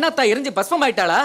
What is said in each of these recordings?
கண்ணாத்தா எரிஞ்சு பஸ்மம் ஆயிட்டாளா?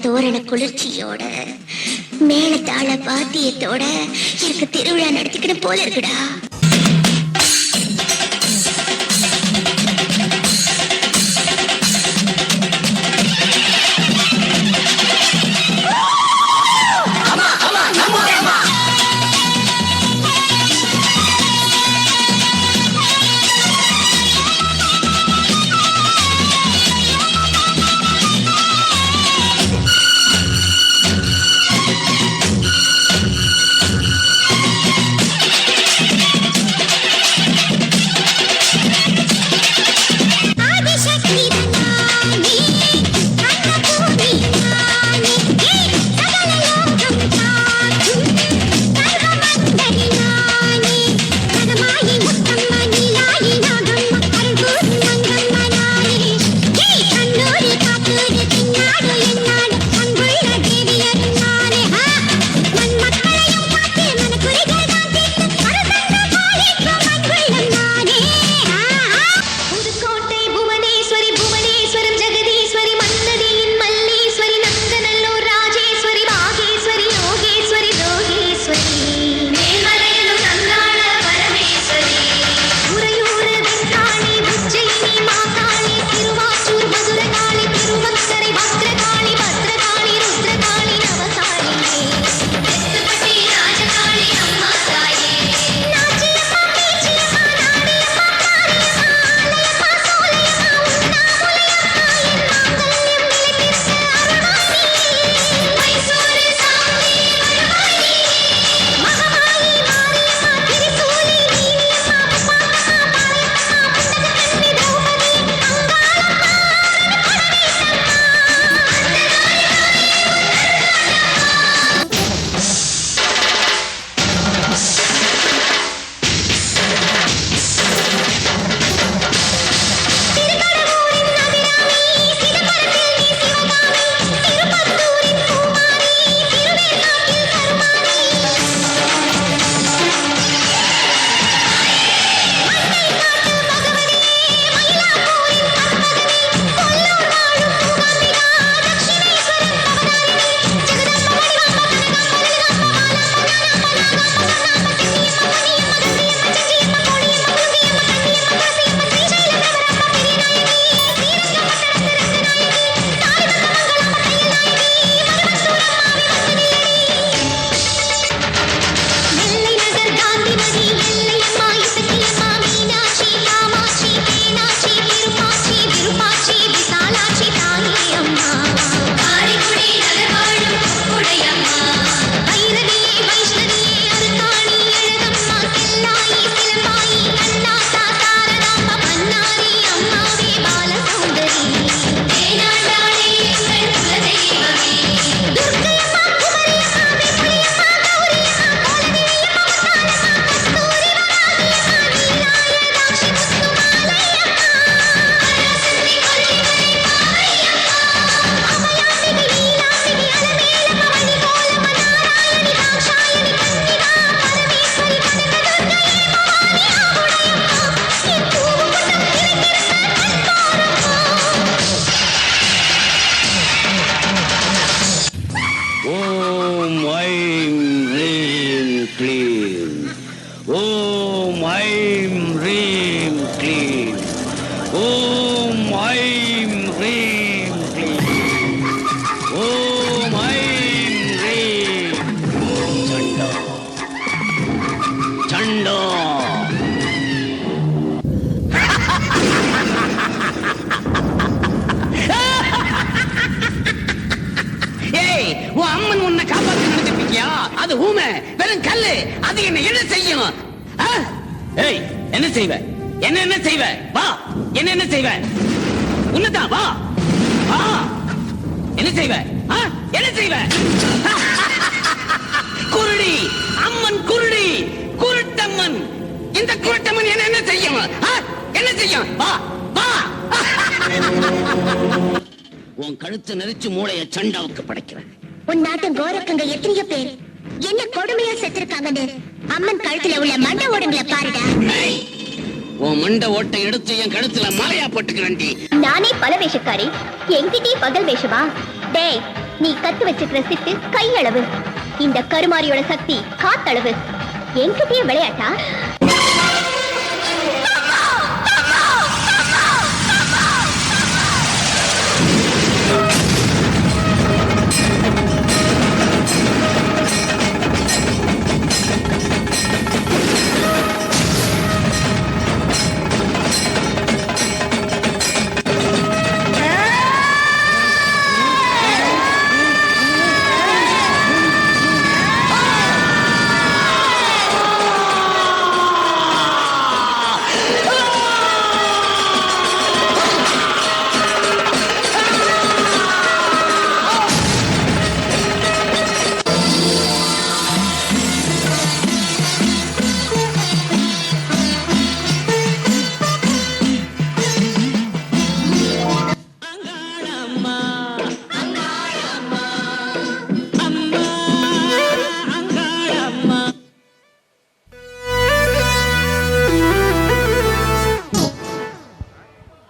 தோரண குளிர்ச்சியோட மேளதாள வாத்தியத்தோட எனக்கு திருவிழா நடத்திக்கணும் போல இருக்குடா. உன் அம்மன் உன்னை காப்பாத்தி நினைச்சிருக்கியா? அது ஊமை, வெறும் கல்லு. அது என்ன செய்யும்? ஏய், என்ன செய்வ? என்ன செய்வ? வா, என்ன செய்வ? உன்னதான் வா வா. என்ன செய்வ? என்ன செய்வ? குருடி அம்மன், குருடி குருட்டம்மன். இந்த குருட்டம்மன் என்ன செய்யும்? என்ன செய்யும்? வா வா. உன் கழுத்து நெரிச்சு மூளைய சண்டாவுக்கு படைக்கிறேன். உன் நாட்டு கோரக்கங்க எத்தனையோ பேர் என்ன கொடுமையா செத்துருக்காங்கன்னு அம்மன் கழுத்துல உள்ள மண்ட ஓடுங்களை பாருடா. உன் மண்ட ஓட்டை எடுத்து என் கழுத்துல மாலையா போட்டுக்கிறேன்டி. நானே பல வேஷக்காரி, என்கிட்டயே பகல் வேஷமா? டேய், நீ கத்து வச்சுக்கிற சிட்டு கையளவு, இந்த கருமாரியோட சக்தி காத்தளவு. என்கிட்டயே விளையாட்டா?